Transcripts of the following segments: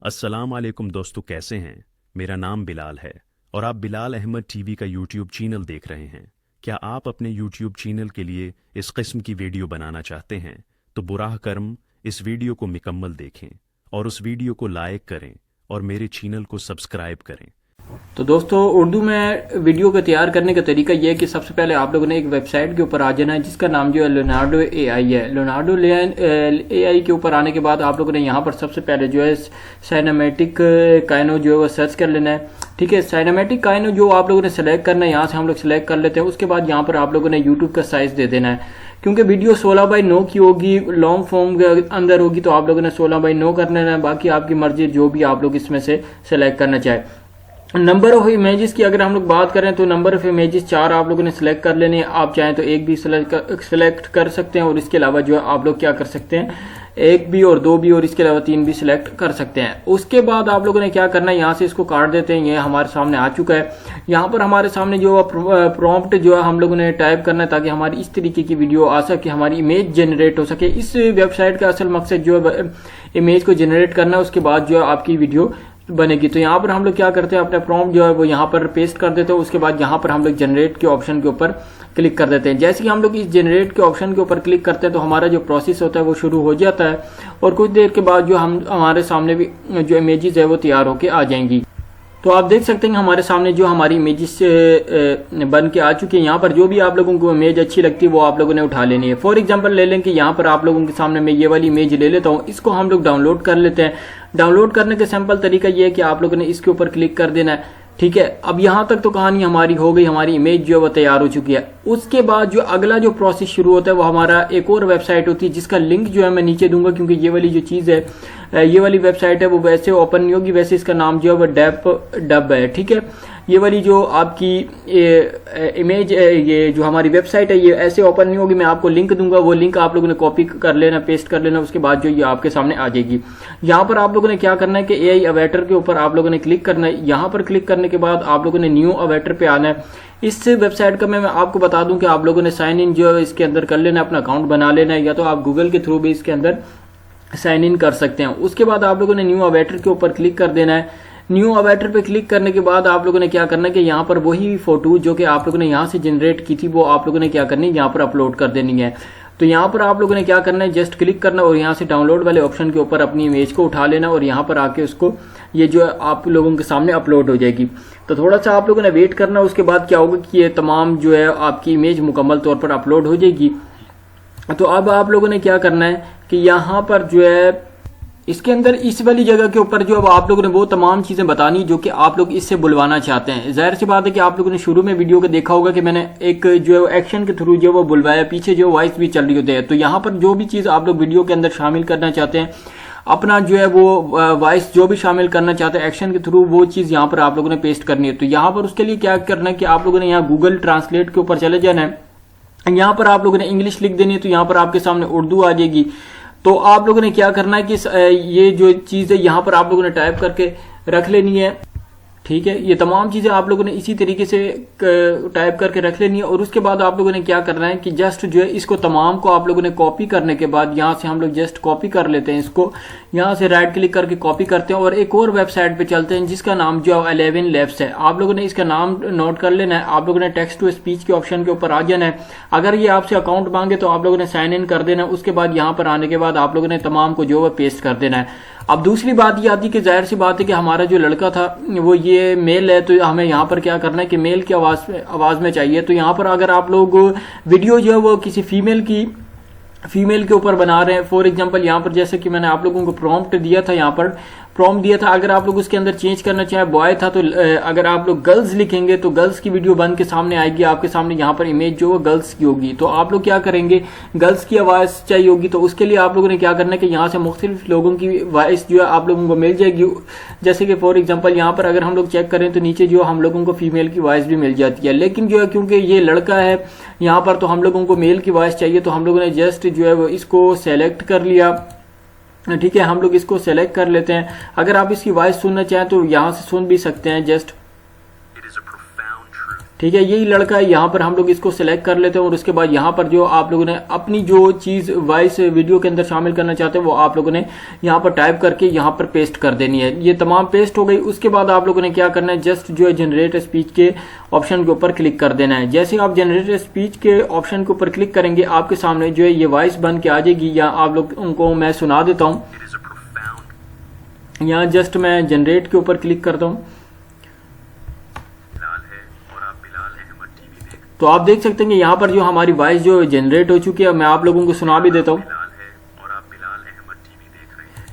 अस्सलाम वालेकुम दोस्तों, कैसे हैं? मेरा नाम बिलाल है और आप बिलाल अहमद टीवी का यूट्यूब चैनल देख रहे हैं। क्या आप अपने यूट्यूब चैनल के लिए इस किस्म की वीडियो बनाना चाहते हैं तो बुराह कर्म इस वीडियो को मुकम्मल देखें और उस वीडियो को लाइक करें और मेरे चैनल को सब्सक्राइब करें। तो दोस्तों, उर्दू में वीडियो को तैयार करने का तरीका यह है कि सबसे पहले आप लोगों ने एक वेबसाइट के ऊपर आ जाना है जिसका नाम जो है लियोनार्डो एआई है। लियोनार्डो एआई के ऊपर आने के बाद आप लोगों ने यहाँ पर सबसे पहले जो है साइनेमैटिक काइनो जो है वो सर्च कर लेना है। ठीक है, साइनेमैटिक काइनो जो आप लोगों ने सेलेक्ट करना है, यहाँ से हम लोग सेलेक्ट कर लेते हैं। उसके बाद यहाँ पर आप लोगों ने यूट्यूब का साइज दे देना है। क्योंकि वीडियो 16:9 की होगी, लॉन्ग फॉर्म के अंदर होगी, तो आप लोगों ने 16:9 कर लेना है। बाकी आपकी मर्जी, जो भी आप लोग इसमें से सेलेक्ट करना चाहे। नंबर ऑफ इमेजेस की अगर हम लोग बात करें तो नंबर ऑफ इमेजेस 4 आप लोगों ने सिलेक्ट कर लेने हैं। आप चाहें तो एक भी सिलेक्ट कर सकते हैं और इसके अलावा जो है आप लोग क्या कर सकते हैं, एक भी और 2 भी और इसके अलावा 3 भी सिलेक्ट कर सकते हैं। उसके बाद आप लोगों ने क्या करना है, यहाँ से इसको काट देते हैं। ये हमारे सामने आ चुका है। यहाँ पर हमारे सामने जो प्रॉम्प्ट जो है हम लोगों ने टाइप करना है ताकि हमारी इस तरीके की वीडियो आ सके, हमारी इमेज जनरेट हो सके। इस वेबसाइट का असल मकसद जो है इमेज को जनरेट करना है, उसके बाद जो है आपकी वीडियो बनेगी। तो यहाँ पर हम लोग क्या करते हैं, अपना प्रॉम्प्ट जो है वो यहाँ पर पेस्ट कर देते हैं। उसके बाद यहाँ पर हम लोग जनरेट के ऑप्शन के ऊपर क्लिक कर देते हैं। जैसे कि हम लोग इस जनरेट के ऑप्शन के ऊपर क्लिक करते हैं तो हमारा जो प्रोसेस होता है वो शुरू हो जाता है और कुछ देर के बाद जो हमारे सामने भी जो इमेजेस है वो तैयार होके आ जाएंगी। तो आप देख सकते हैं हमारे सामने जो हमारी इमेजेस बन के आ चुकी है। यहाँ पर जो भी आप लोगों को इमेज अच्छी लगती है वो आप लोगों ने उठा लेनी है। फॉर एग्जांपल ले लें कि यहाँ पर आप लोगों के सामने मैं ये वाली इमेज ले लेता हूँ, इसको हम लोग डाउनलोड कर लेते हैं। डाउनलोड करने का सिंपल तरीका ये है कि आप लोगों ने इसके ऊपर क्लिक कर देना है। ठीक है, अब यहाँ तक तो कहानी हमारी हो गई, हमारी इमेज जो है वो तैयार हो चुकी है। उसके बाद जो अगला जो प्रोसेस शुरू होता है वो हमारा एक और वेबसाइट होती है जिसका लिंक जो है मैं नीचे दूंगा, क्योंकि ये वाली जो चीज़ है, ये वाली वेबसाइट है वो वैसे ओपन नहीं होगी, वैसे इसका नाम जो है वो डब है। ठीक है, ये वाली जो आपकी इमेज, ये जो हमारी वेबसाइट है ये ऐसे ओपन नहीं होगी। मैं आपको लिंक दूंगा, वो लिंक आप लोगों ने कॉपी कर लेना, पेस्ट कर लेना। उसके बाद जो ये आपके सामने आ जाएगी। यहाँ पर आप लोगों ने क्या करना है कि एआई अवेटर के ऊपर आप लोगों ने क्लिक करना है। यहाँ पर क्लिक करने के बाद आप लोगों ने न्यू अवेटर पे आना है। इस वेबसाइट का मैं आपको बता दूं कि आप लोगों ने साइन इन जो है इसके अंदर कर लेना है, अपना अकाउंट बना लेना है, या तो आप गूगल के थ्रू भी इसके अंदर साइन इन कर सकते हैं। उसके बाद आप लोगों ने न्यू अवेटर के ऊपर क्लिक कर देना है। न्यू अवेटर पे क्लिक करने के बाद आप लोगों ने क्या करना है कि यहाँ पर वही फोटो जो कि आप लोगों ने यहाँ से जनरेट की थी वो आप लोगों ने क्या करनी है, यहाँ पर अपलोड कर देनी है। तो यहाँ पर आप लोगों ने क्या करना है, जस्ट क्लिक करना और यहाँ से डाउनलोड वाले ऑप्शन के ऊपर अपनी इमेज को उठा लेना और यहाँ पर आके उसको ये जो है आप लोगों के सामने अपलोड हो जाएगी। तो थोड़ा सा आप लोगों ने वेट करना। उसके बाद क्या होगा कि ये तमाम जो है आपकी इमेज मुकम्मल तौर पर अपलोड हो जाएगी। तो अब आप लोगों ने क्या करना है कि यहाँ पर जो है इसके अंदर इस वाली जगह के ऊपर जो अब आप लोगों ने वो तमाम चीजें बतानी जो कि आप लोग इससे बुलवाना चाहते हैं। जाहिर सी बात है कि आप लोगों ने शुरू में वीडियो को देखा होगा कि मैंने एक जो है एक्शन के थ्रू जो वो बुलवाया, पीछे जो वॉइस भी चल रही होती है। तो यहाँ पर जो भी चीज आप लोग वीडियो के अंदर शामिल करना चाहते हैं, अपना जो है वो वॉइस जो भी शामिल करना चाहते हैं एक्शन के थ्रू, वो चीज यहाँ पर आप लोगों ने पेस्ट करनी है। तो यहाँ पर उसके लिए क्या करना है कि आप लोगों ने यहाँ गूगल ट्रांसलेट के ऊपर चले जाना है। यहाँ पर आप लोगों ने इंग्लिश लिख देनी है, तो यहाँ पर आपके सामने उर्दू आ जाएगी। तो आप लोगों ने क्या करना है कि ये जो चीज़ है यहाँ पर आप लोगों ने टाइप करके रख लेनी है। ठीक है, ये तमाम चीज़ें आप लोगों ने इसी तरीके से टाइप करके रख लेनी है। और उसके बाद आप लोगों ने क्या करना है कि जस्ट जो है इसको तमाम को आप लोगों ने कॉपी करने के बाद यहाँ से हम लोग जस्ट कॉपी कर लेते हैं। इसको यहाँ से राइट क्लिक करके कॉपी करते हैं और एक और वेबसाइट पे चलते हैं जिसका नाम जो 11 Labs है। आप लोगों ने इसका नाम नोट कर लेना है। आप लोगों ने टेक्स्ट टू स्पीच के ऑप्शन के ऊपर आ जाना है। अगर ये आपसे अकाउंट मांगे तो आप लोगों ने साइन इन कर देना है। उसके बाद यहाँ पर आने के बाद आप लोगों ने तमाम को जो है पेस्ट कर देना है। अब दूसरी बात ये आती है कि जाहिर सी बात है कि हमारा जो लड़का था वो ये मेल है, तो हमें यहाँ पर क्या करना है कि मेल की आवाज में चाहिए। तो यहाँ पर अगर आप लोग वीडियो जो है वो किसी फीमेल के ऊपर बना रहे हैं, फॉर एग्जांपल यहाँ पर जैसे कि मैंने आप लोगों को प्रॉम्प्ट दिया था, यहाँ पर प्रॉम्प्ट दिया था, अगर आप लोग उसके अंदर चेंज करना चाहे बॉय था तो अगर आप लोग गर्ल्स लिखेंगे तो गर्ल्स की वीडियो बन के सामने आएगी। आपके सामने यहाँ पर इमेज जो है गर्ल्स की होगी। तो आप लोग क्या करेंगे, गर्ल्स की आवाज़ चाहिए होगी, तो उसके लिए आप लोगों ने क्या करना है कि यहाँ से मुख्तलिफ लोगों की वॉइस जो है आप लोगों को मिल जाएगी। जैसे कि फॉर एग्जाम्पल यहाँ पर अगर हम लोग चेक करें तो नीचे जो हम लोगों को फीमेल की वॉइस भी मिल जाती है, लेकिन जो है क्योंकि ये लड़का है यहाँ पर तो हम लोगों को मेल की वॉइस चाहिए। तो हम लोगों ने जस्ट जो है वो इसको सेलेक्ट कर लिया। ठीक है, हम लोग इसको सेलेक्ट कर लेते हैं। अगर आप इसकी वॉइस सुनना चाहें तो यहाँ से सुन भी सकते हैं। जस्ट ठीक है, यही लड़का है। यहाँ पर हम लोग इसको सिलेक्ट कर लेते हैं और उसके बाद यहाँ पर जो आप लोगों ने अपनी जो चीज वॉइस वीडियो के अंदर शामिल करना चाहते हैं वो आप लोगों ने यहाँ पर टाइप करके यहाँ पर पेस्ट कर देनी है। ये तमाम पेस्ट हो गई। उसके बाद आप लोगों ने क्या करना है, जस्ट जो है जनरेट स्पीच के ऑप्शन के ऊपर क्लिक कर देना है। जैसे आप जनरेट स्पीच के ऑप्शन के ऊपर क्लिक करेंगे आपके सामने जो है ये वॉइस बन के आ जाएगी, या आप लोग उनको मैं सुना देता हूँ। यहाँ जस्ट मैं जनरेट के ऊपर क्लिक करता हूँ तो आप देख सकते हैं कि यहाँ पर जो हमारी वॉइस जो जनरेट हो चुकी है, मैं आप लोगों को सुना भी देता हूँ।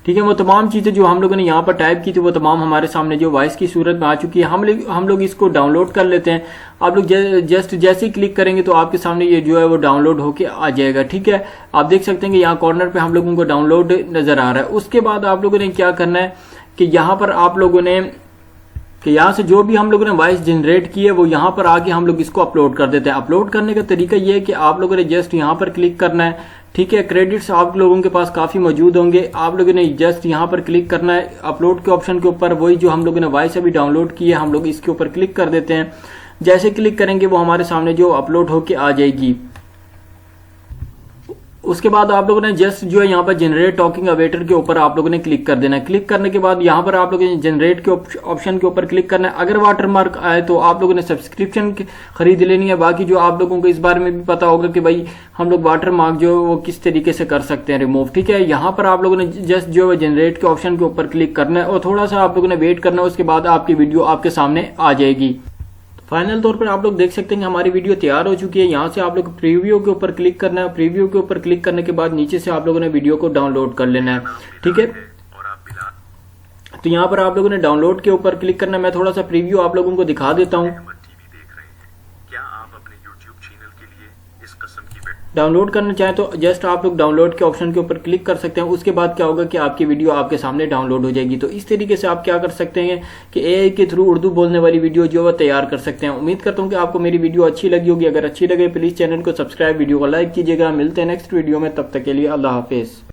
ठीक है, वो तमाम चीजें जो हम लोगों ने यहाँ पर टाइप की थी वो तमाम हमारे सामने जो वॉइस की सूरत में आ चुकी है। हम लोग इसको डाउनलोड कर लेते हैं। आप लोग जस्ट जैसे ही क्लिक करेंगे तो आपके सामने ये जो है वो डाउनलोड होके आ जाएगा। ठीक है, आप देख सकते हैं कि यहाँ कॉर्नर पे हम लोगों को डाउनलोड नजर आ रहा है। उसके बाद आप लोगों ने क्या करना है कि यहाँ पर आप लोगों ने कि यहाँ से जो भी हम लोगों ने वॉइस जनरेट की है वो यहाँ पर आके हम लोग इसको अपलोड कर देते हैं। अपलोड करने का तरीका ये है कि आप लोगों ने जस्ट यहाँ पर क्लिक करना है। ठीक है, क्रेडिट्स आप लोगों के पास काफी मौजूद होंगे। आप लोगों ने जस्ट यहाँ पर क्लिक करना है अपलोड के ऑप्शन के ऊपर। वही जो हम लोगों ने वॉइस अभी डाउनलोड की है हम लोग इसके ऊपर क्लिक कर देते हैं। जैसे क्लिक करेंगे वो हमारे सामने जो अपलोड होके आ जाएगी। उसके बाद आप लोगों ने जस्ट जो है यहाँ पर जनरेट टॉकिंग अवेटर के ऊपर आप लोगों ने क्लिक कर देना है। क्लिक करने के बाद यहाँ पर आप लोगों ने जनरेट के ऑप्शन के ऊपर क्लिक करना है। अगर वाटरमार्क आए तो आप लोगों ने सब्सक्रिप्शन खरीद लेनी है। बाकी जो आप लोगों को इस बारे में भी पता होगा कि भाई हम लोग वाटरमार्क जो वो किस तरीके से कर सकते हैं रिमूव। ठीक है, यहाँ पर आप लोगों ने जस्ट जो है जनरेट के ऑप्शन के ऊपर क्लिक करना है और थोड़ा सा आप लोगों ने वेट करना है। उसके बाद आपकी वीडियो आपके सामने आ जाएगी। फाइनल तौर पर आप लोग देख सकते हैं कि हमारी वीडियो तैयार हो चुकी है। यहाँ से आप लोग प्रीव्यू के ऊपर क्लिक करना है। प्रीव्यू के ऊपर क्लिक करने के बाद नीचे से आप लोगों ने वीडियो को डाउनलोड कर लेना है। ठीक है, तो यहाँ पर आप लोगों ने डाउनलोड के ऊपर क्लिक करना है। मैं थोड़ा सा प्रीव्यू आप लोगों को दिखा देता हूँ। डाउनलोड करना चाहें तो जस्ट आप लोग डाउनलोड के ऑप्शन के ऊपर क्लिक कर सकते हैं। उसके बाद क्या होगा कि आपकी वीडियो आपके सामने डाउनलोड हो जाएगी। तो इस तरीके से आप क्या कर सकते हैं कि एआई के थ्रू उर्दू बोलने वाली वीडियो जो है तैयार कर सकते हैं। उम्मीद करता हूं कि आपको मेरी वीडियो अच्छी लगी होगी। अगर अच्छी लगे प्लीज चैनल को सब्सक्राइब, वीडियो को लाइक कीजिएगा। मिलते हैं नेक्स्ट वीडियो में, तब तक के लिए अल्लाह हाफिज।